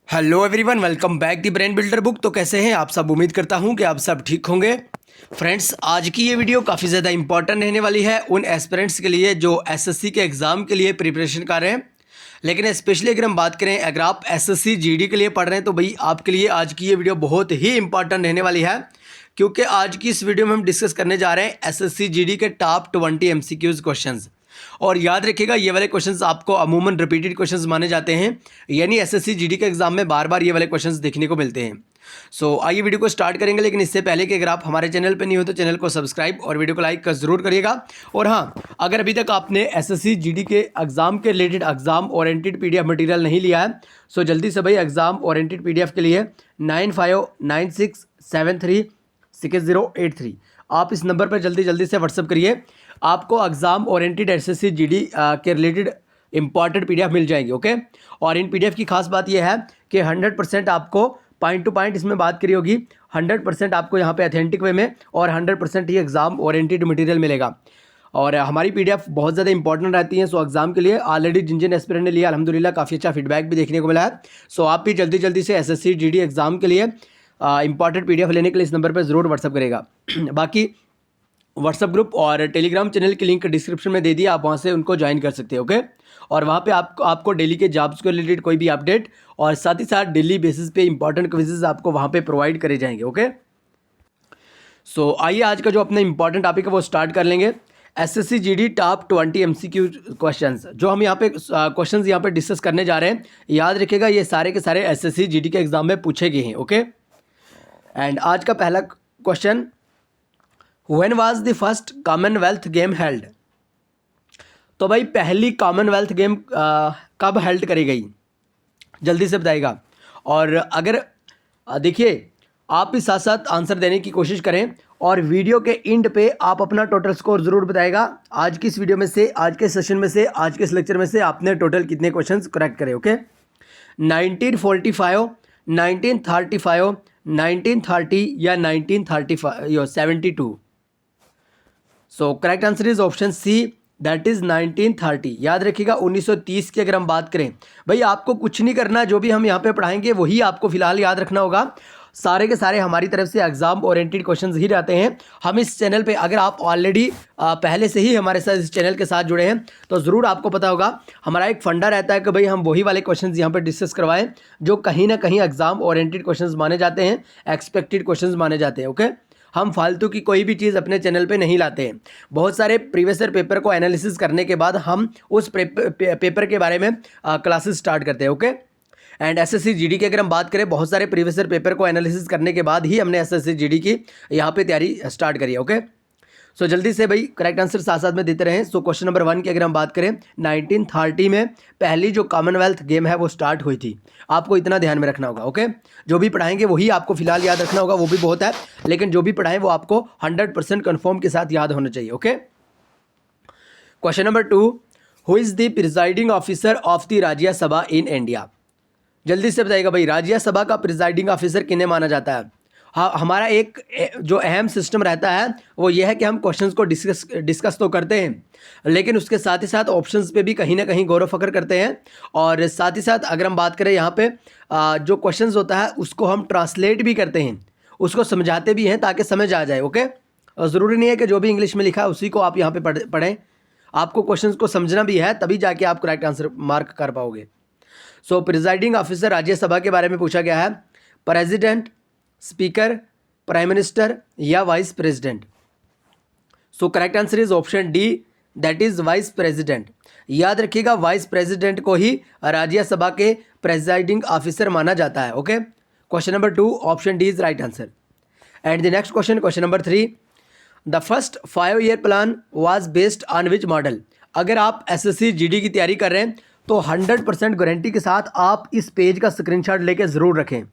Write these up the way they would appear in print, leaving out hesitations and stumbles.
Hello everyone, welcome back the brain builder book. तो कैसे हैं आप सब? उम्मीद करता हूं कि आप सब ठीक होंगे। फ्रेंड्स, आज की ये वीडियो काफ़ी ज़्यादा इंपॉर्टेंट रहने वाली है उन एस्पिरेंट्स के लिए जो एसएससी के एग्ज़ाम के लिए प्रिपरेशन कर रहे हैं। लेकिन स्पेशली अगर हम बात करें, अगर आप एसएससी जीडी के लिए पढ़ रहे हैं तो भाई आपके लिए आज की ये वीडियो बहुत ही इंपॉर्टेंट रहने वाली है, क्योंकि आज की इस वीडियो में हम डिस्कस करने जा रहे हैं एसएससी जीडी के टॉप 20 एमसीक्यूज क्वेश्चंस। और याद रखिएगा, ये वाले क्वेश्चंस आपको अमूमन रिपीटेड क्वेश्चंस माने जाते हैं, यानी एसएससी जीडी के एग्जाम में बार बार ये वाले क्वेश्चंस देखने को मिलते हैं। आइए वीडियो को स्टार्ट करेंगे, लेकिन इससे पहले कि अगर आप हमारे चैनल पर नहीं हो तो चैनल को सब्सक्राइब और वीडियो को लाइक कर जरूर करिएगा। और हाँ, अगर अभी तक आपने एसएससी जीडी के एग्जाम के related exam oriented PDF material नहीं लिया है, जल्दी से भाई एग्जाम ओरिएंटेड पीडीएफ के लिए 9596736083 आप इस नंबर पर जल्दी से व्हाट्सअप करिए। आपको एग्जाम ओरिएंटेड एसएससी जीडी के रिलेटेड इंपॉर्टेंट पीडीएफ मिल जाएंगे। ओके, और इन पीडीएफ की खास बात यह है कि 100% आपको पॉइंट टू पॉइंट इसमें बात करी होगी, 100% आपको यहाँ पे अथेंटिक वे में और 100% ही एग्जाम ओरिएंटेड मटेरियल मिलेगा। और हमारी पीडीएफ बहुत ज़्यादा इंपॉर्टेंट रहती हैं। एग्जाम के लिए ऑलरेडी जिन एस्पिरेंट ने लिया, अल्हम्दुलिल्लाह काफ़ी अच्छा फीडबैक भी देखने को मिला है। आप भी जल्दी से एसएससी जीडी एग्जाम के लिए इंपॉर्टेंट पीडीएफ लेने के लिए इस नंबर पर ज़रूर व्हाट्सअप करेगा। बाकी व्हाट्सअप ग्रुप और टेलीग्राम चैनल की लिंक डिस्क्रिप्शन में दे दिया, आप वहाँ से उनको ज्वाइन कर सकते हैं। ओके, और वहाँ पे आपको डेली के जॉब्स के रिलेटेड कोई भी अपडेट और साथ ही साथ डेली बेसिस पे इंपॉर्टेंट क्विजेज आपको वहाँ पे प्रोवाइड करे जाएंगे। ओके, आइए आज का जो अपना इंपॉर्टेंट टॉपिक है वो स्टार्ट कर लेंगे। SSC GD top 20 MCQ questions, जो हम यहाँ पे क्वेश्चंस यहाँ पे डिस्कस करने जा रहे हैं, याद रखिएगा ये सारे के सारे एसएससी जीडी के एग्जाम में पूछे गए हैं। ओके, एंड आज का पहला question, when was the first Commonwealth game held? तो भाई पहली कॉमनवेल्थ गेम कब हेल्ड करी गई, जल्दी से बताइएगा। और अगर देखिए, आप भी साथ साथ आंसर देने की कोशिश करें और वीडियो के एंड पे आप अपना टोटल स्कोर ज़रूर बताएगा। आज की इस वीडियो में से, आज के सेशन में से, आज के इस लेक्चर में से आपने टोटल कितने क्वेश्चंस करेक्ट करे। ओके, 1945, 1935, 1930 या 1972? Correct answer is option C, that is 1930। याद रखिएगा 1930 की अगर हम बात करें, भाई आपको कुछ नहीं करना, जो भी हम यहाँ पे पढ़ाएंगे वही आपको फिलहाल याद रखना होगा। सारे के सारे हमारी तरफ से एग्जाम ओरिएंटेड क्वेश्चंस ही रहते हैं। हम इस चैनल पे, अगर आप ऑलरेडी पहले से ही हमारे साथ इस चैनल के साथ जुड़े हैं तो ज़रूर आपको पता होगा, हमारा एक फंडा रहता है कि भाई हम वही वाले क्वेश्चंस यहाँ पे डिस्कस करवाएं जो कहीं ना कहीं एग्जाम ओरिएंटेड क्वेश्चंस माने जाते हैं, एक्सपेक्टेड क्वेश्चंस माने जाते हैं। ओके, हम फालतू की कोई भी चीज़ अपने चैनल पे नहीं लाते हैं। बहुत सारे प्रीवियस ईयर पेपर को एनालिसिस करने के बाद हम उस पेपर के बारे में क्लासेस स्टार्ट करते हैं। ओके, एंड एसएससी जीडी की अगर हम बात करें, बहुत सारे प्रीवियस ईयर पेपर को एनालिसिस करने के बाद ही हमने एसएससी जीडी की यहाँ पे तैयारी स्टार्ट करी है। ओके, जल्दी से भाई करेक्ट आंसर साथ साथ में देते रहें। क्वेश्चन नंबर 1 की अगर हम बात करें, 1930 में पहली जो कॉमनवेल्थ गेम है वो स्टार्ट हुई थी। आपको इतना ध्यान में रखना होगा। ओके, जो भी पढ़ाएंगे वही आपको फिलहाल याद रखना होगा, वो भी बहुत है, लेकिन जो भी पढ़ाएं वो आपको 100% कन्फर्म के साथ याद होना चाहिए। Okay, question number 2, who is the presiding officer of the राज्य सभा इन इंडिया? जल्दी से बताइएगा भाई, राज्य सभा का प्रिजाइडिंग ऑफिसर किन्हें माना जाता है? हाँ, हमारा एक जो अहम सिस्टम रहता है वो ये है कि हम क्वेश्चंस को डिस्कस तो करते हैं, लेकिन उसके साथ ही साथ ऑप्शंस पे भी कहीं ना कहीं गौर फक्र करते हैं। और साथ ही साथ अगर हम बात करें यहाँ पे जो क्वेश्चंस होता है उसको हम ट्रांसलेट भी करते हैं, उसको समझाते भी हैं ताकि समझ आ जाए। ओके, ज़रूरी नहीं है कि जो भी इंग्लिश में लिखा है उसी को आप यहाँ पे पढ़ें, आपको क्वेश्चंस को समझना भी है, तभी जाके आप करेक्ट आंसर मार्क कर पाओगे। प्रिजाइडिंग ऑफिसर राज्यसभा के बारे में पूछा गया है, प्रेसिडेंट, स्पीकर, प्राइम मिनिस्टर या vice president? Correct answer is option D, that is vice president. याद रखिएगा, वाइस प्रेसिडेंट को ही राज्यसभा के प्रेसिडिंग ऑफिसर माना जाता है। Okay, question number 2, option D is right answer. And the next question, question number 3, the first 5-year plan was based on which model? अगर आप SSC GD की तैयारी कर रहे हैं तो 100% गारंटी के साथ आप इस पेज का स्क्रीनशॉट लेके ज़रूर रखें।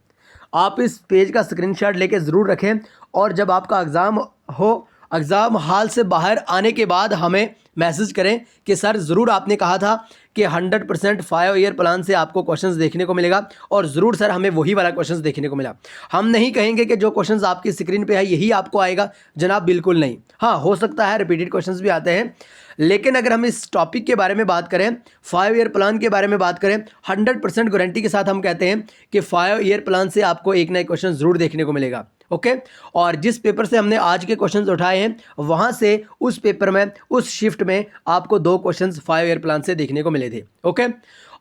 आप इस पेज का स्क्रीनशॉट लेके ज़रूर रखें, और जब आपका एग्ज़ाम हो, एग्ज़ाम हॉल से बाहर आने के बाद हमें मैसेज करें कि सर ज़रूर आपने कहा था कि 100% 5-year प्लान से आपको क्वेश्चंस देखने को मिलेगा, और ज़रूर सर हमें वही वाला क्वेश्चंस देखने को मिला। हम नहीं कहेंगे कि जो क्वेश्चंस आपकी स्क्रीन पे है यही आपको आएगा, जनाब बिल्कुल नहीं। हाँ, हो सकता है रिपीटेड क्वेश्चंस भी आते हैं, लेकिन अगर हम इस टॉपिक के बारे में बात करें, 5 ईयर प्लान के बारे में बात करें, 100% गारंटी के साथ हम कहते हैं कि 5 ईयर प्लान से आपको एक ना एक क्वेश्चन ज़रूर देखने को मिलेगा। ओके, और जिस पेपर से हमने आज के क्वेश्चंस उठाए हैं वहाँ से उस पेपर में उस शिफ्ट में आपको 2 क्वेश्चंस 5 ईयर प्लान से देखने को मिले थे। ओके,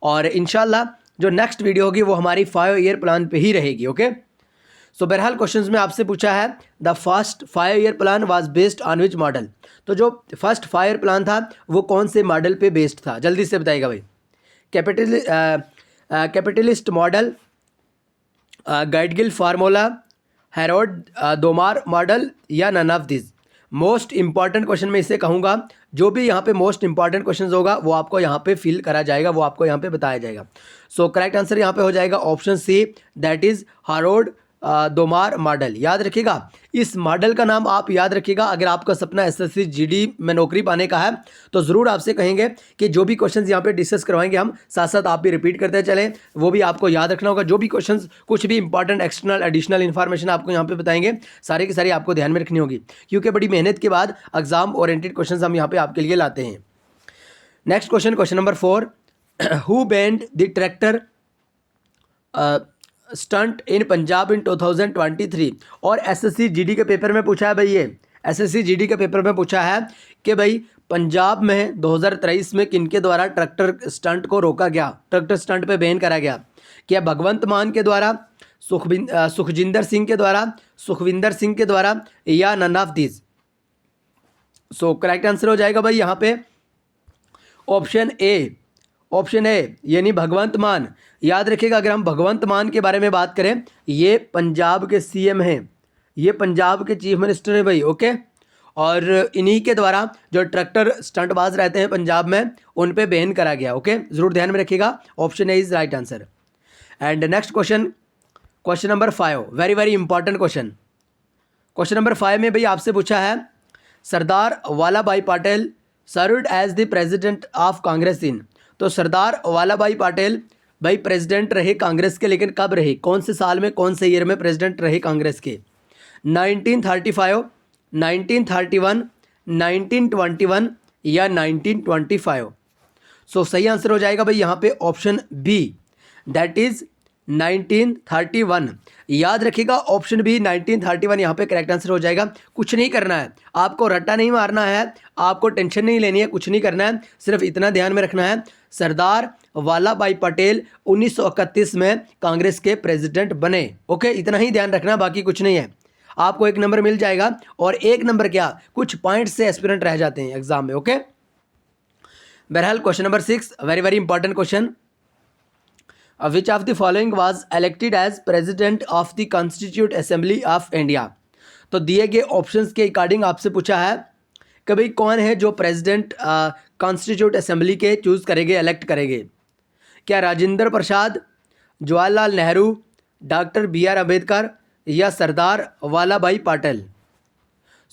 और इंशाल्लाह जो नेक्स्ट वीडियो होगी वो हमारी 5 ईयर प्लान पे ही रहेगी। ओके, सो बहरहाल क्वेश्चंस में आपसे पूछा है the first 5 year plan was based on which model. तो जो फर्स्ट 5 ईयर प्लान था वो कौन से मॉडल पे बेस्ड था, जल्दी से बताइएगा भाई। Capitalist model, Gadgil formula, Harrod Domar model या none of this. Most important question मैं इसे कहूँगा, जो भी यहाँ पे मोस्ट इंपॉर्टेंट क्वेश्चन होगा वो आपको यहाँ पे फिल करा जाएगा, वो आपको यहाँ पे बताया जाएगा। सो करेक्ट आंसर यहाँ पे हो जाएगा option C, that is Harrod Domar model. याद रखिएगा, इस मॉडल का नाम आप याद रखिएगा। अगर आपका सपना एसएससी जीडी में नौकरी पाने का है तो ज़रूर आपसे कहेंगे कि जो भी क्वेश्चंस यहाँ पे डिस्कस करवाएंगे हम, साथ साथ आप भी रिपीट करते चलें, वो भी आपको याद रखना होगा। जो भी क्वेश्चंस कुछ भी इंपॉर्टेंट एक्सटर्नल एडिशनल इन्फॉर्मेशन आपको यहाँ पे बताएंगे, सारे की सारी आपको ध्यान में रखनी होगी, क्योंकि बड़ी मेहनत के बाद एग्जाम ओरिएंटेड क्वेश्चन हम यहाँ पे आपके लिए लाते हैं। Next question, question number 4, who banned the tractor stunt in Punjab in 2023। और एसएससी जीडी के पेपर में पूछा है भाई, ये एसएससी जीडी के पेपर में पूछा है कि भाई पंजाब में 2023 में किनके द्वारा ट्रैक्टर स्टंट को रोका गया, ट्रैक्टर स्टंट पे बैन करा गया। क्या भगवंत मान के द्वारा, सुखजिंदर सिंह के द्वारा, सुखविंदर सिंह के द्वारा या none of this. So correct answer हो जाएगा भाई यहाँ पे ऑप्शन ए, ऑप्शन ए यानी भगवंत मान। याद रखिएगा, अगर हम भगवंत मान के बारे में बात करें, ये पंजाब के सीएम हैं, ये पंजाब के चीफ मिनिस्टर हैं भाई। ओके, और इन्हीं के द्वारा जो ट्रैक्टर स्टंटबाज रहते हैं पंजाब में उन पे बैन करा गया। ओके, ज़रूर ध्यान में रखिएगा, option A is right answer. And next question, question number 5, very very important question. Question number 5 में भाई आपसे पूछा है Sardar Vallabh Bhai Patel served as the president of Congress in. तो सरदार वल्लभ भाई पटेल भाई प्रेसिडेंट रहे कांग्रेस के, लेकिन कब रहे, कौन से साल में, कौन से ईयर में प्रेसिडेंट रहे कांग्रेस के? 1935, 1931, 1921 या 1925। सो सही आंसर हो जाएगा भाई यहाँ पे ऑप्शन बी, दैट इज 1931। याद रखिएगा ऑप्शन बी 1931 यहाँ पे करेक्ट आंसर हो जाएगा। कुछ नहीं करना है आपको, रट्टा नहीं मारना है, आपको टेंशन नहीं लेनी है, कुछ नहीं करना है, सिर्फ इतना ध्यान में रखना है सरदार वल्लभ भाई पटेल 1931 में कांग्रेस के प्रेसिडेंट बने। ओके, इतना ही ध्यान रखना, बाकी कुछ नहीं है। आपको 1 नंबर मिल जाएगा, और 1 नंबर क्या, कुछ पॉइंट से एस्पिरेंट रह जाते हैं एग्जाम में। ओके, बहरहाल question number 6, very very important question. Which of the following was elected as president of the Constituent Assembly of India। तो दिए गए ऑप्शंस के अकॉर्डिंग आपसे पूछा है कि भाई कौन है जो प्रेसिडेंट कॉन्स्टिट्यूट असेंबली के चूज़ करेंगे, इलेक्ट करेंगे। क्या राजेंद्र प्रसाद, जवाहरलाल नेहरू, डॉक्टर BR अम्बेडकर या सरदार वल्लभ भाई पटेल।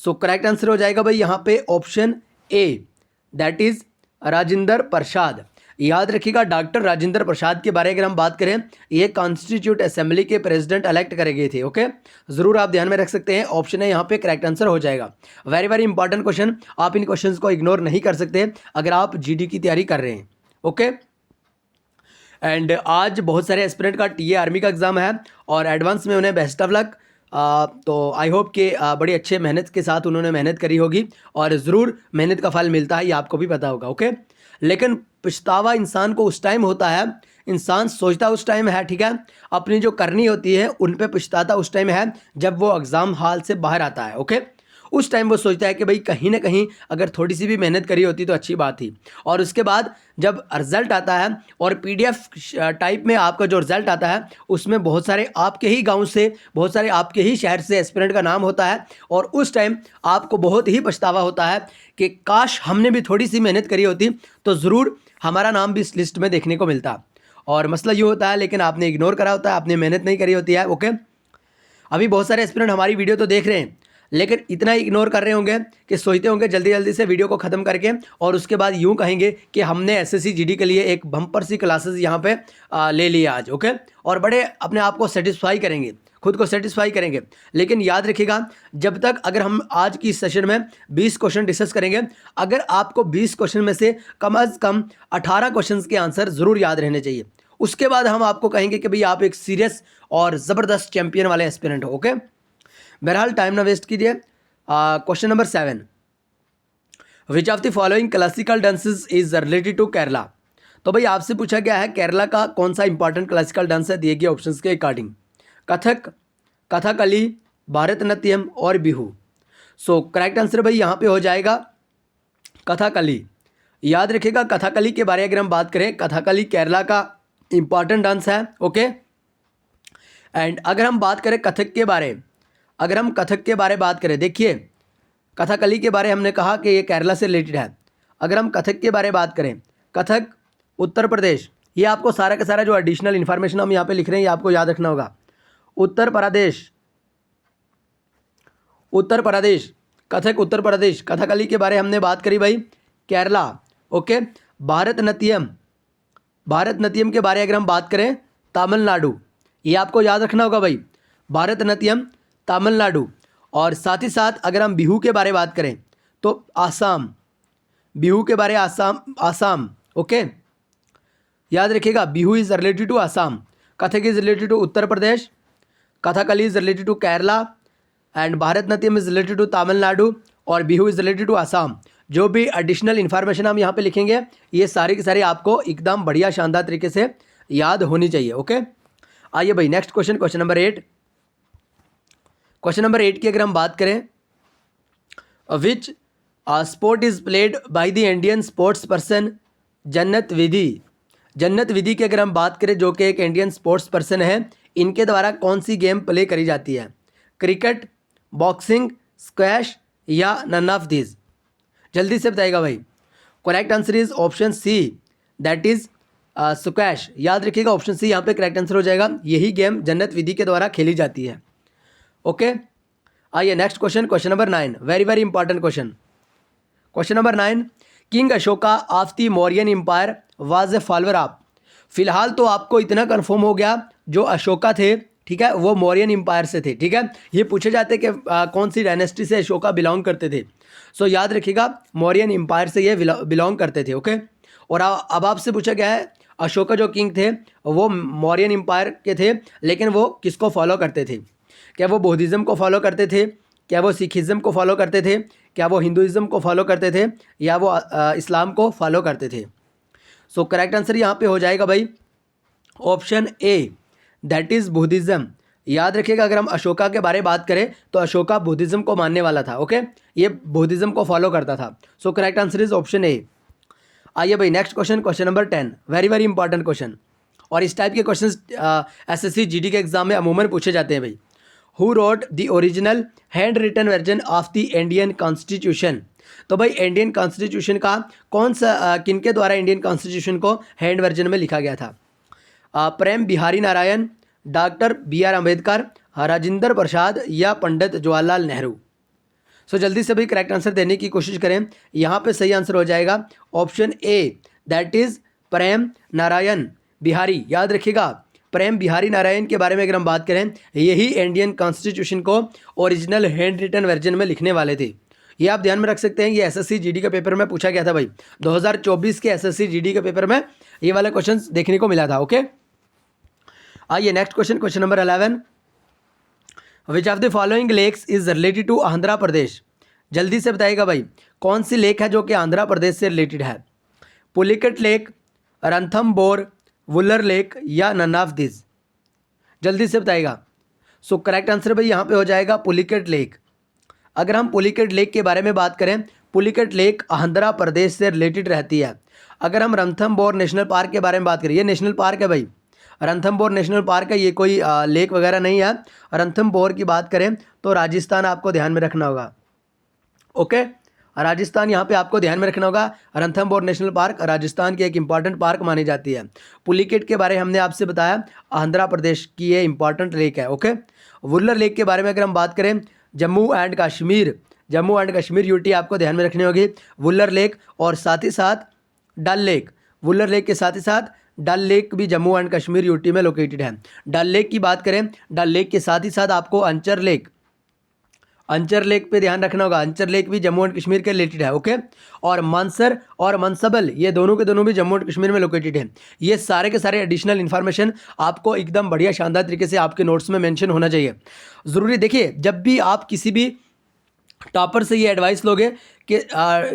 सो करेक्ट आंसर हो जाएगा भाई यहाँ पे option A, that is Rajendra Prasad. याद रखिएगा डॉक्टर राजेंद्र प्रसाद के बारे में अगर हम बात करें, ये कॉन्स्टिट्यूट असेंबली के प्रेसिडेंट इलेक्ट करे गए थे। ओके, ज़रूर आप ध्यान में रख सकते हैं, ऑप्शन है यहाँ पे करेक्ट आंसर हो जाएगा। वेरी वेरी इंपॉर्टेंट क्वेश्चन, आप इन क्वेश्चंस को इग्नोर नहीं कर सकते अगर आप जीडी की तैयारी कर रहे हैं। ओके, एंड आज बहुत सारे एस्पिरेंट का टीए आर्मी का एग्जाम है और एडवांस में उन्हें बेस्ट ऑफ लक। तो आई होप कि बड़ी अच्छे मेहनत के साथ उन्होंने मेहनत करी होगी और ज़रूर मेहनत का फल मिलता है, ये आपको भी पता होगा। ओके, लेकिन पछतावा इंसान को उस टाइम होता है, इंसान सोचता उस टाइम है, ठीक है, अपनी जो करनी होती है उन पे पछताता उस टाइम है जब वो एग्ज़ाम हॉल से बाहर आता है। ओके, उस टाइम वो सोचता है कि भाई कहीं ना कहीं अगर थोड़ी सी भी मेहनत करी होती तो अच्छी बात थी। और उसके बाद जब रिज़ल्ट आता है और PDF टाइप में आपका जो रिज़ल्ट आता है उसमें बहुत सारे आपके ही गांव से, बहुत सारे आपके ही शहर से एस्पिरेंट का नाम होता है, और उस टाइम आपको बहुत ही पछतावा होता है कि काश हमने भी थोड़ी सी मेहनत करी होती तो ज़रूर हमारा नाम भी इस लिस्ट में देखने को मिलता। और मसला ये होता है, लेकिन आपने इग्नोर करा होता है, आपने मेहनत नहीं करी होती है। ओके, अभी बहुत सारे एस्पिरेंट हमारी वीडियो तो देख रहे हैं, लेकिन इतना इग्नोर कर रहे होंगे कि सोचते होंगे जल्दी जल्दी से वीडियो को ख़त्म करके और उसके बाद यूं कहेंगे कि हमने एसएससी जीडी के लिए एक बम्पर सी क्लासेस यहाँ पे ले लिया आज। ओके, और बड़े अपने आप को सेटिस्फाई करेंगे, खुद को सेटिस्फाई करेंगे। लेकिन याद रखिएगा, जब तक अगर हम आज की सेशन में 20 क्वेश्चन डिस्कस करेंगे, अगर आपको 20 क्वेश्चन में से कम 18 क्वेश्चन के आंसर ज़रूर याद रहने चाहिए। उसके बाद हम आपको कहेंगे कि भाई आप एक सीरियस और ज़बरदस्त चैंपियन वाले एस्पिरेंट हो। ओके, बहरहाल टाइम ना वेस्ट कीजिए। Question number 7, which of the following classical dances is related to Kerala. तो भाई आपसे पूछा गया है केरला का कौन सा इंपॉर्टेंट क्लासिकल डांस है, दिए गए ऑप्शंस के अकॉर्डिंग। कथक, कथकली, भारतनाट्यम और बिहू। सो करेक्ट आंसर भाई यहाँ पे हो जाएगा कथकली। याद रखिएगा, कथकली के बारे में अगर हम बात करें, कथकली केरला का इंपॉर्टेंट डांस है। ओके, एंड अगर हम बात करें कथक के बारे, अगर हम कथक के बारे में बात करें, देखिए कथकली के बारे हमने कहा कि ये केरला से रिलेटेड है। अगर हम कथक के बारे में बात करें, कथक उत्तर प्रदेश, ये आपको सारा का सारा जो एडिशनल इन्फॉर्मेशन हम यहाँ पे लिख रहे हैं ये आपको याद रखना होगा। उत्तर प्रदेश, उत्तर प्रदेश, कथक उत्तर प्रदेश। कथकली के बारे हमने बात करी भाई केरला। ओके, भारतनाट्यम, भारतनाट्यम के बारे अगर हम बात करें तमिलनाडु, ये आपको याद रखना होगा भाई, भारतनाट्यम तमिलनाडु। और साथ ही साथ अगर हम बिहू के बारे में बात करें तो आसाम, बिहू के बारे आसाम, आसाम। ओके, याद रखिएगा Bihu is related to Assam, Kathak is related to Uttar Pradesh, Kathakali is related to Kerala and Bharatanatyam is related to Tamil Nadu और Bihu is related to Assam. जो भी एडिशनल इन्फॉर्मेशन हम यहाँ पे लिखेंगे ये सारी की सारी आपको एकदम बढ़िया शानदार तरीके से याद होनी चाहिए। ओके, आइए भाई next question, question number 8। Question number 8 की अगर हम बात करें, which sport is played by the Indian sports person जन्नत विधि। जन्नत विधि की अगर हम बात करें जो कि एक इंडियन स्पोर्ट्स पर्सन है, इनके द्वारा कौन सी गेम प्ले करी जाती है। क्रिकेट, बॉक्सिंग, स्क्वैश या नन ऑफ दिस। जल्दी से बताइएगा भाई। Correct answer is option C, that is squash. याद रखिएगा ऑप्शन सी यहाँ पे करेक्ट आंसर हो जाएगा। यही गेम जन्नत विधि के द्वारा खेली जाती है। ओके, आइए next question, question number 9, very very important question. Question number 9, king Ashoka of the Mauryan empire was a follower of. फिलहाल तो आपको इतना कंफर्म हो गया, जो अशोका थे, ठीक है, वो मौर्यन एम्पायर से थे। ठीक है, ये पूछे जाते कि कौन सी डायनेस्टी से अशोका बिलोंग करते थे। सो याद रखिएगा मौर्यन एम्पायर से ये बिलोंग करते थे। ओके, और अब आपसे पूछा गया है अशोका जो किंग थे वो मौर्यन एम्पायर के थे, लेकिन वो किसको फॉलो करते थे। क्या वो बौद्धिज़्म को फॉलो करते थे, क्या वो सिखिज़्म को फॉलो करते थे, क्या वो हिंदुइज़्म को फॉलो करते थे, या वो इस्लाम को फॉलो करते थे। सो करेक्ट आंसर यहाँ पे हो जाएगा भाई option A, that is Buddhism. याद रखिएगा अगर हम अशोका के बारे में बात करें तो अशोका बुद्धिज़्म को मानने वाला था। ओके, ये बुद्धिज़्म को फॉलो करता था। So correct answer is option A. आइए भाई next question, question number 10, very very important question. और इस टाइप के क्वेश्चन एसएससी जीडी के एग्जाम में अमूमन पूछे जाते हैं भाई। Who wrote the original hand written version of the Indian constitution. तो भाई इंडियन कॉन्स्टिट्यूशन का कौन सा किनके द्वारा इंडियन कॉन्स्टिट्यूशन को हैंड वर्जन में लिखा गया था। प्रेम बिहारी नारायण, डॉक्टर BR अम्बेडकर, राजेंद्र प्रसाद या पंडित जवाहरलाल नेहरू। सो जल्दी से भाई करेक्ट आंसर देने की कोशिश करें। यहाँ पे सही आंसर हो जाएगा ऑप्शन ए, दैट इज़ प्रेम नारायण बिहारी। याद रखिएगा प्रेम बिहारी नारायण के बारे में अगर हम बात करें, यही इंडियन कॉन्स्टिट्यूशन को ओरिजिनल हैंड रिटन वर्जन में लिखने वाले थे। ये आप ध्यान में रख सकते हैं। ये एसएससी जीडी के पेपर में पूछा गया था भाई, 2024 के एसएससी जीडी के पेपर में ये वाला क्वेश्चन देखने को मिला था। ओके, आइए next question, question number 11, which of the following lakes is related to Andhra Pradesh. जल्दी से बताइएगा भाई कौन सी लेक है जो कि आंध्र प्रदेश से रिलेटेड है। पुलिकट लेक, रणथंबोर, वुलर लेक या नन ऑफ दिस। जल्दी से बताइएगा। सो करेक्ट आंसर भाई यहाँ पे हो जाएगा पुलिकट लेक। अगर हम पुलिकट लेक के बारे में बात करें, पुलिकट लेक आंध्र प्रदेश से रिलेटेड रहती है। अगर हम रणथंबोर नेशनल पार्क के बारे में बात करें, ये नेशनल पार्क है भाई, रणथंबोर नेशनल पार्क है, ये कोई लेक वगैरह नहीं है। रणथंबोर की बात करें तो राजस्थान आपको ध्यान में रखना होगा। ओके, राजस्थान यहाँ पे आपको ध्यान में रखना होगा। रणथंबोर नेशनल पार्क राजस्थान की एक इंपॉर्टेंट पार्क मानी जाती है। पुलिकट के बारे में हमने आपसे बताया आंध्र प्रदेश की ये इंपॉर्टेंट लेक है। ओके, वुलर लेक के बारे में अगर हम बात करें, जम्मू एंड कश्मीर यूटी आपको ध्यान में रखनी होगी। वुलर लेक और साथ ही साथ डल लेक, वुलर लेक के साथ ही साथ डल लेक भी जम्मू एंड कश्मीर यूटी में लोकेटेड है। डल लेक की बात करें, डल लेक के साथ ही साथ आपको अंचर लेक पे ध्यान रखना होगा। अंचर लेक भी जम्मू एंड कश्मीर के रिलेटेड है, ओके। और मानसर और मनसबल ये दोनों के दोनों भी जम्मू एंड कश्मीर में लोकेटेड है। ये सारे के सारे एडिशनल इन्फॉर्मेशन आपको एकदम बढ़िया शानदार तरीके से आपके नोट्स में मेंशन होना चाहिए। ज़रूरी देखिए, जब भी आप किसी भी टॉपर से ये एडवाइस लोगे कि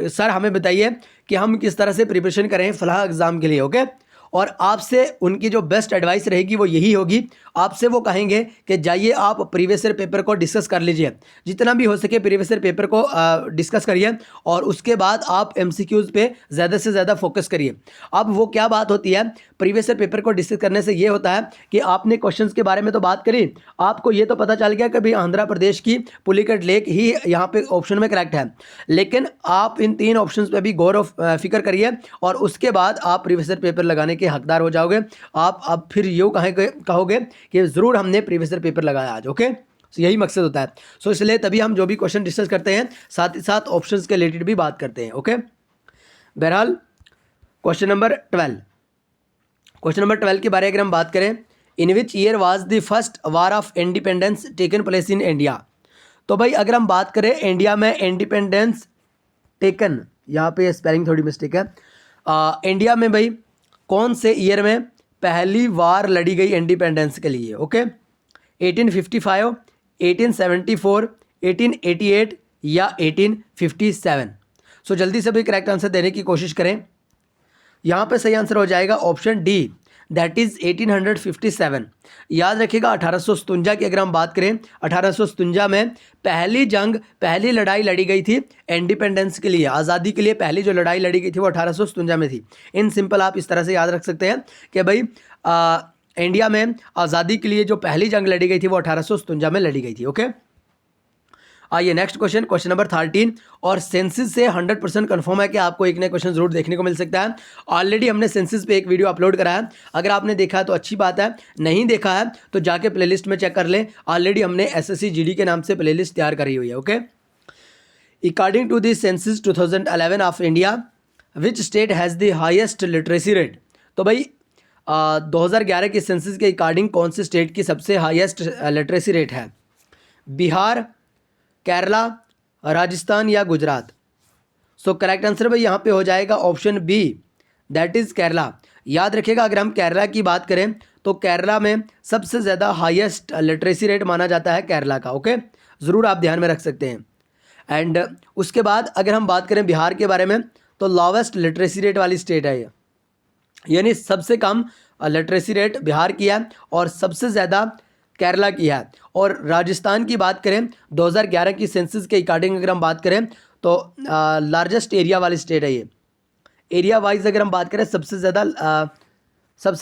सर हमें बताइए कि हम किस तरह से प्रिपरेशन करें फलाह एग्ज़ाम के लिए, ओके, और आपसे उनकी जो बेस्ट एडवाइस रहेगी वो यही होगी। आपसे वो कहेंगे कि जाइए आप प्रीवियस ईयर पेपर को डिस्कस कर लीजिए, जितना भी हो सके प्रीवियस ईयर पेपर को डिस्कस करिए, और उसके बाद आप एमसीक्यूज़ पे ज़्यादा से ज़्यादा फोकस करिए। अब वो क्या बात होती है, प्रीवियस ईयर पेपर को डिस्कस करने से ये होता है कि आपने क्वेश्चंस के बारे में तो बात करी, आपको ये तो पता चल गया कि भाई आंध्र प्रदेश की पुलिकट लेक ही यहाँ पे ऑप्शन में करेक्ट है, लेकिन आप इन 3 ऑप्शंस पे भी गौर फिक्र करिए और उसके बाद आप प्रीवियस ईयर पेपर लगाने के हकदार हो जाओगे। आप अब फिर यूँ कहोगे कि ज़रूर हमने प्रीवियस ईयर पेपर लगाया आज, ओके। सो यही मकसद होता है। सो इसलिए तभी हम जो भी क्वेश्चन डिस्कस करते हैं साथ ही साथ ऑप्शंस के रिलेटेड भी बात करते हैं, ओके। बहरहाल क्वेश्चन नंबर 12 के बारे में अगर हम बात करें, in which year was the first war of independence taken place in India. तो भाई अगर हम बात करें इंडिया में इंडिपेंडेंस टेकन, यहाँ पे स्पेलिंग थोड़ी मिस्टेक है, इंडिया में भाई कौन से ईयर में पहली वार लड़ी गई इंडिपेंडेंस के लिए, ओके। 1855, 1874, 1888 या 1857। सो जल्दी से भी करेक्ट आंसर देने की कोशिश करें। यहाँ पे सही आंसर हो जाएगा ऑप्शन डी, दैट इज़ 1857। याद रखिएगा 1857 की अगर हम बात करें, 1857 में पहली लड़ाई लड़ी गई थी इंडिपेंडेंस के लिए, आज़ादी के लिए पहली जो लड़ाई लड़ी गई थी वो 1857 में थी। इन सिंपल आप इस तरह से याद रख सकते हैं कि भाई इंडिया में आज़ादी के लिए जो पहली जंग लड़ी गई थी वो 1857 में लड़ी गई थी, ओके। आइए नेक्स्ट क्वेश्चन नंबर 13। और सेंसस से 100% कन्फर्म है कि आपको एक नया क्वेश्चन जरूर देखने को मिल सकता है। ऑलरेडी हमने सेंसस पे एक वीडियो अपलोड करा है, अगर आपने देखा है तो अच्छी बात है, नहीं देखा है तो जाके प्लेलिस्ट में चेक कर लें। ऑलरेडी हमने एसएससी जीडी के नाम से प्लेलिस्ट तैयार करी हुई है, okay. According to the census 2011 of India, which state has the highest literacy rate. तो भाई 2011 के सेंसस के अकॉर्डिंग कौन से स्टेट की सबसे हाईएस्ट लिटरेसी रेट है? बिहार, केरला, राजस्थान या गुजरात? सो करेक्ट आंसर भाई यहाँ पे हो जाएगा option B, that is Kerala. याद रखिएगा अगर हम केरला की बात करें तो केरला में सबसे ज़्यादा हाईएस्ट लिटरेसी रेट माना जाता है केरला का, ओके। ज़रूर आप ध्यान में रख सकते हैं। एंड उसके बाद अगर हम बात करें बिहार के बारे में तो लोवेस्ट लिटरेसी रेट वाली स्टेट है ये, यानी सबसे कम लिटरेसी रेट बिहार की है और सबसे ज़्यादा केरला की है। और राजस्थान की बात करें 2011 की सेंसस के अकॉर्डिंग अगर हम बात करें तो लार्जेस्ट एरिया वाली स्टेट है ये। एरिया वाइज अगर हम बात करें सबसे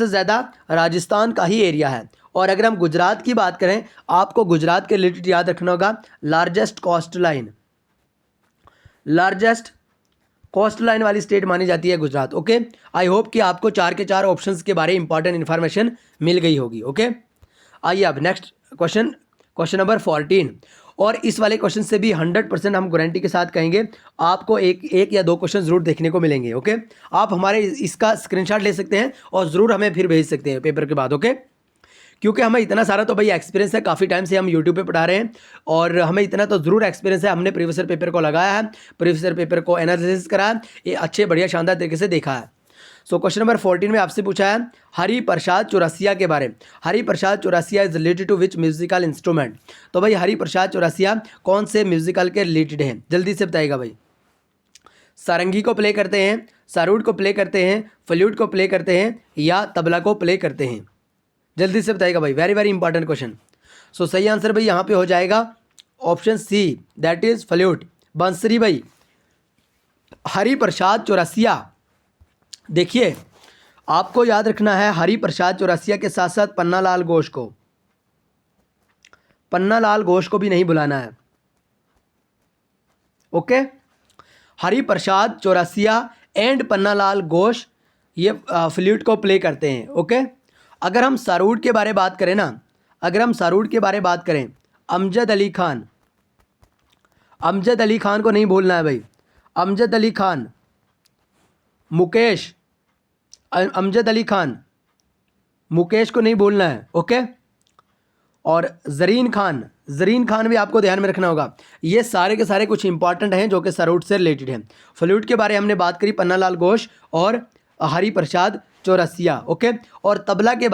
ज़्यादा राजस्थान का ही एरिया है। और अगर हम गुजरात की बात करें, आपको गुजरात के रिलेटेड याद रखना होगा, लार्जेस्ट कोस्ट लाइन वाली स्टेट मानी जाती है गुजरात, ओके। आई होप कि आपको 4 के 4 ऑप्शंस के बारे में इंपॉर्टेंट इन्फॉर्मेशन मिल गई होगी, ओके। आइए अब नेक्स्ट क्वेश्चन नंबर 14। और इस वाले क्वेश्चन से भी 100% हम गारंटी के साथ कहेंगे आपको एक या दो क्वेश्चन ज़रूर देखने को मिलेंगे, ओके। आप हमारे इसका स्क्रीनशॉट ले सकते हैं और ज़रूर हमें फिर भेज सकते हैं पेपर के बाद, ओके। क्योंकि हमें इतना सारा तो भाई एक्सपीरियंस है, काफ़ी टाइम से हम यूट्यूब पे पढ़ा रहे हैं और हमें इतना तो ज़रूर एक्सपीरियंस है। हमने प्रीवियस ईयर पेपर को लगाया है, प्रीवियस ईयर पेपर को एनालिसिस करा है, ये अच्छे बढ़िया शानदार तरीके से देखा है। सो क्वेश्चन नंबर 14 में आपसे पूछा है हरि प्रसाद चौरसिया के बारे में। Hari Prasad Chaurasia is related to which musical instrument. तो भाई हरि प्रसाद चौरसिया कौन से म्यूजिकल के रिलेटेड हैं, जल्दी से बताइएगा भाई। सारंगी को प्ले करते हैं, सारूड को प्ले करते हैं, फ्लूट को प्ले करते हैं या तबला को प्ले करते हैं? जल्दी से बताइएगा भाई, very very important question. So सही आंसर भाई यहाँ पे हो जाएगा option C, that is flute, बांसुरी। भाई हरि प्रसाद चौरसिया, देखिए आपको याद रखना है हरि प्रसाद चौरसिया के साथ साथ पन्नालाल घोष को भी नहीं बुलाना है, ओके। हरि प्रसाद चौरसिया एंड पन्नालाल घोष ये फ्लूट को प्ले करते हैं, ओके। अगर हम सारूड के बारे बात करें ना, अमजद अली खान को नहीं भूलना है भाई। अमजद अली खान, मुकेश, अमजद अली खान, मुकेश को नहीं बोलना है, ओके। और ज़रीन खान भी आपको ध्यान में रखना होगा। ये सारे के सारे कुछ इंपॉर्टेंट हैं जो कि सरूट से रिलेटेड हैं। फ्लूट के बारे में हमने बात करी, पन्नालाल घोष और हरि प्रसाद चौरसिया, ओके। और तबला के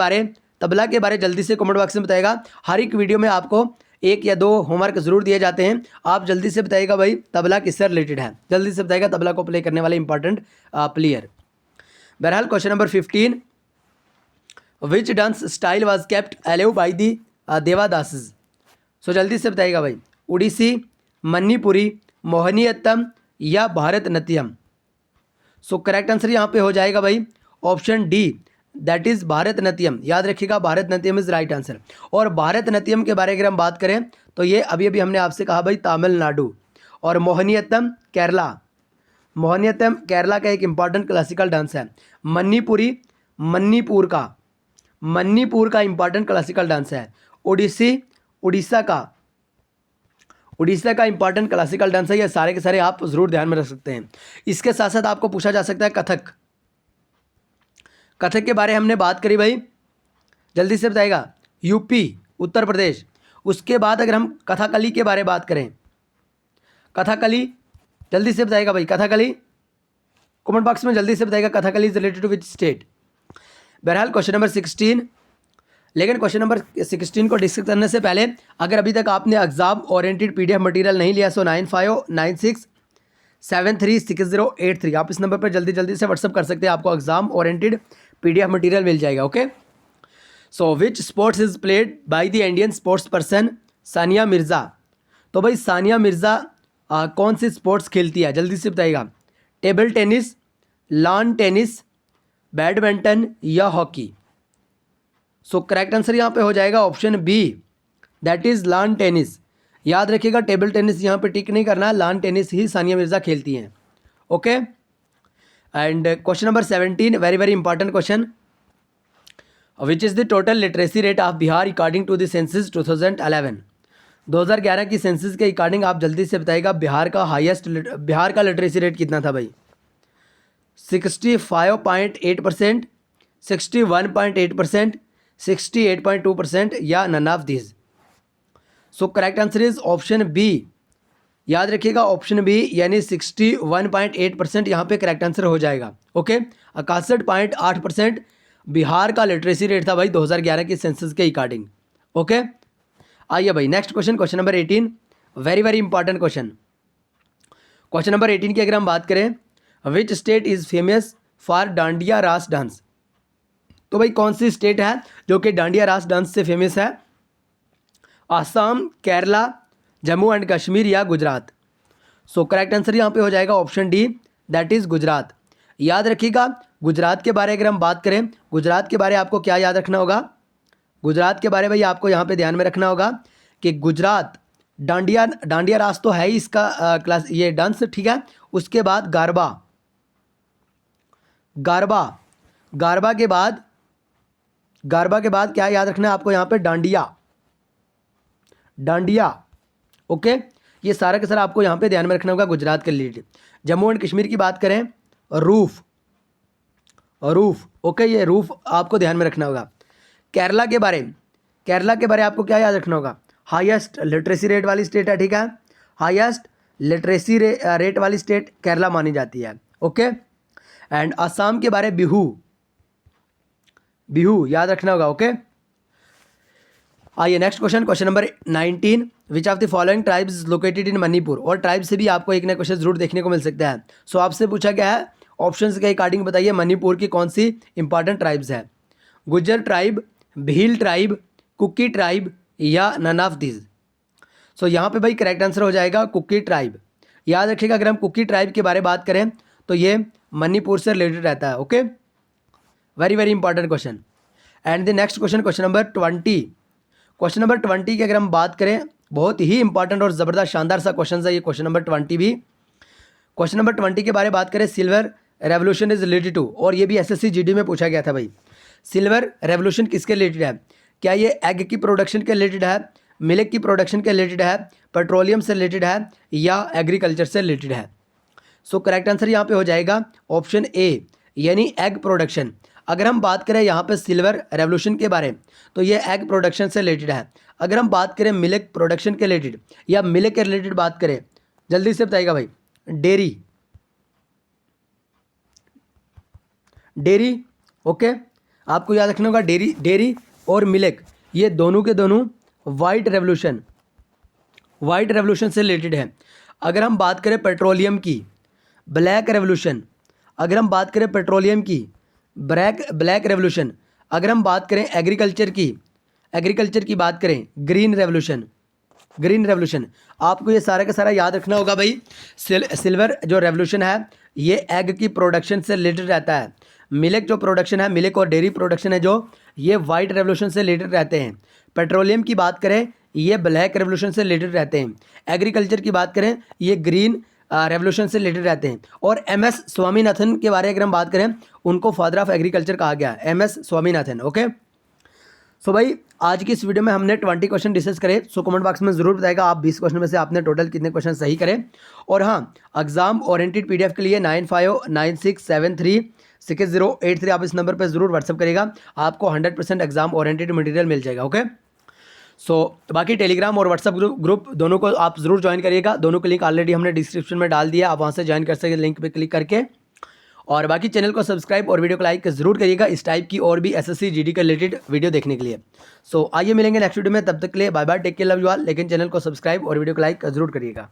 बारे जल्दी से कमेंट बॉक्स में बताएगा। हर एक वीडियो में आपको 1 या 2 होमवर्क जरूर दिए जाते हैं, आप जल्दी से बताइएगा भाई तबला किससे रिलेटेड है, जल्दी से बताइएगा तबला को प्ले करने वाले इंपॉर्टेंट प्लेयर। बहरहाल question number 15, which dance style was kept alive by the devadasis. So जल्दी से बताइएगा भाई, उड़ीसी, मणिपुरी, मोहिनीअट्टम या भारतनाट्यम। सो करेक्ट आंसर यहाँ पे हो जाएगा भाई option D, that is Bharatanatyam. याद रखिएगा भारतनाट्यम इज राइट आंसर। और भारतनाट्यम के बारे में अगर हम बात करें तो ये अभी अभी हमने आपसे कहा भाई तमिलनाडु। और मोहिनीअट्टम केरला, मोहिनीअट्टम केरला का एक इंपॉर्टेंट क्लासिकल डांस है। मणिपुरी मणिपुर का इंपॉर्टेंट क्लासिकल डांस है। उड़ीसा का इंपॉर्टेंट क्लासिकल डांस है। ये सारे के सारे आप जरूर ध्यान में रख सकते हैं। इसके साथ साथ आपको पूछा जा सकता है कथक के बारे में हमने बात करी भाई, जल्दी से बताइएगा, यूपी, उत्तर प्रदेश। उसके बाद अगर हम कथकली के बारे में बात करें, कथकली जल्दी से बताइएगा भाई, कथकली कमेंट बॉक्स में जल्दी से बताइएगा Kathakali is related to which state. बहरहाल क्वेश्चन नंबर 16, लेकिन क्वेश्चन नंबर 16 को डिस्कस करने से पहले अगर अभी तक आपने एग्जाम ओरिएंटेड PDF मटेरियल नहीं लिया सो 9596736083 आप इस नंबर पर जल्दी से व्हाट्सअप कर सकते हैं, आपको एग्जाम ओरिएंटेड PDF मटेरियल मिल जाएगा, okay. So which sports is played by the Indian sports person Sania Mirza. तो भाई सानिया मिर्ज़ा कौन सी स्पोर्ट्स खेलती है, जल्दी से बताइएगा। Table tennis, lawn tennis, badminton या हॉकी। सो करेक्ट आंसर यहाँ पे हो जाएगा option B, that is lawn tennis. याद रखिएगा टेबल टेनिस यहाँ पे टिक नहीं करना, लॉन टेनिस ही सानिया मिर्ज़ा खेलती हैं, okay. And question number 17, very very important question, which is the total literacy rate of Bihar according to the census 2011। 2011 की सेंसस के अकॉर्डिंग आप जल्दी से बताइएगा बिहार का लिटरेसी रेट कितना था भाई। 65.8%, 61.8%, 68.2% या none of this. So correct answer is option B. याद रखिएगा ऑप्शन बी यानी 61.8% यहाँ पे करेक्ट आंसर हो जाएगा, ओके। 61.8% बिहार का लिटरेसी रेट था भाई 2011 की सेंसस के अकॉर्डिंग, ओके। आइए भाई next question, question number 18, very very important question. Question number 18 की अगर हम बात करें, which state is famous for dandiya रास डांस। तो भाई कौन सी स्टेट है जो कि डांडिया रास डांस से फेमस है। आसाम, केरला, जम्मू एंड कश्मीर या गुजरात। सो करेक्ट आंसर यहाँ पे हो जाएगा option D, that is Gujarat. याद रखिएगा गुजरात के बारे अगर हम बात करें, गुजरात के बारे आपको क्या याद रखना होगा, गुजरात के बारे भाई आपको यहाँ पे ध्यान में रखना होगा कि गुजरात डांडिया रास तो है ही इसका क्लास ये डांस, ठीक है। उसके बाद गारबा के बाद क्या याद रखना है आपको यहाँ पे, डांडिया, ओके। ये सारा का सारा आपको यहाँ पे ध्यान में रखना होगा गुजरात के रिलेटेड। जम्मू एंड कश्मीर की बात करें, रूफ, ओके, ये रूफ आपको ध्यान में रखना होगा। केरला के बारे आपको क्या याद रखना होगा, हाईएस्ट लिटरेसी रेट वाली स्टेट है, ठीक है। हाईएस्ट लिटरेसी रेट वाली स्टेट केरला मानी जाती है, ओके। एंड असम के बारे बिहू याद रखना होगा, ओके। आइए next question, question number 19, which of the following tribes is located in Manipur. और ट्राइब से भी आपको एक नया क्वेश्चन जरूर देखने को मिल सकता है। सो आपसे पूछा गया है ऑप्शंस के अकॉर्डिंग बताइए मणिपुर की कौन सी इंपॉर्टेंट ट्राइब्स है। Gujjar tribe, Bhil tribe, Kuki tribe या नन ऑफ दिस। सो यहाँ पे भाई करेक्ट आंसर हो जाएगा कुकी ट्राइब। याद रखिएगा अगर हम कुकी ट्राइब के बारे में बात करें तो ये मणिपुर से रिलेटेड रहता है, okay. Very very important question. And the next question, question number 20। Question number 20 की अगर हम बात करें, बहुत ही इंपॉर्टेंट और ज़बरदस्त शानदार सा क्वेश्चन है ये क्वेश्चन नंबर 20 भी। क्वेश्चन नंबर 20 के बारे में बात करें, silver revolution is related to, और ये भी SSC GD में पूछा गया था भाई। सिल्वर रेवोल्यूशन किसके रिलेटेड है, क्या ये एग की प्रोडक्शन के रिलेटेड है, मिल्क की प्रोडक्शन के रिलेटेड है, पेट्रोलियम से रिलेटेड है या एग्रीकल्चर से रिलेटेड है। सो करेक्ट आंसर यहाँ पे हो जाएगा ऑप्शन ए यानी एग प्रोडक्शन। अगर हम बात करें यहाँ पे सिल्वर रेवोल्यूशन के बारे में, तो ये एग प्रोडक्शन से रिलेटेड है। अगर हम बात करें मिल्क प्रोडक्शन के रिलेटेड या मिल्क के रिलेटेड बात करें, जल्दी से बताइएगा भाई। डेयरी, डेयरी, ओके, आपको याद रखना होगा डेयरी, डेयरी और मिल्क ये दोनों के दोनों वाइट रेवोल्यूशन से रिलेटेड है। अगर हम बात करें पेट्रोलियम की, ब्लैक रेवोल्यूशन, अगर हम बात करें पेट्रोलियम की ब्लैक रेवोल्यूशन, अगर हम बात करें एग्रीकल्चर की बात करें ग्रीन रेवोल्यूशन। आपको ये सारा का सारा याद रखना होगा भाई। सिल्वर जो रेवोल्यूशन है ये एग की प्रोडक्शन से रिलेटेड रहता है। मिल्क जो प्रोडक्शन है, मिल्क और डेयरी प्रोडक्शन है जो, ये वाइट रेवोल्यूशन से रिलेटेड रहते हैं। पेट्रोलियम की बात करें ये ब्लैक रेवोल्यूशन से रिलेटेड रहते हैं। एग्रीकल्चर की बात करें ये ग्रीन रेवोल्यूशन से रिलेटेड रहते हैं। और MS स्वामीनाथन के बारे में अगर हम बात करें, उनको फादर ऑफ एग्रीकल्चर कहा गया, MS स्वामीनाथन, ओके। सो भाई आज की इस वीडियो में हमने 20 क्वेश्चन डिस्कस करे। सो कमेंट बॉक्स में ज़रूर बताएगा आप 20 क्वेश्चन में से आपने टोटल कितने क्वेश्चन सही करें। और हाँ, एग्जाम ओरिएंटेड PDF के लिए 9596736083 आप इस नंबर पर ज़रूर व्हाट्सअप करेगा, आपको 100% एग्जाम ओरिएंटेड मटेरियल मिल जाएगा, ओके। सो बाकी टेलीग्राम और व्हाट्सअप ग्रुप दोनों को आप ज़रूर ज्वाइन करिएगा। दोनों के लिंक ऑलरेडी हमने डिस्क्रिप्शन में डाल दिया, आप वहाँ से ज्वाइन कर सकते हैं लिंक पे क्लिक करके। और बाकी चैनल को सब्सक्राइब और वीडियो को लाइक ज़रूर करिएगा इस टाइप की और भी SSC GD के रिलेटेड वीडियो देखने के लिए। सो आइए मिलेंगे नेक्स्ट वीडियो में, तब तक के लिए bye bye, take care, love you all. लेकिन चैनल को सब्सक्राइब और वीडियो को लाइक ज़रूर करिएगा।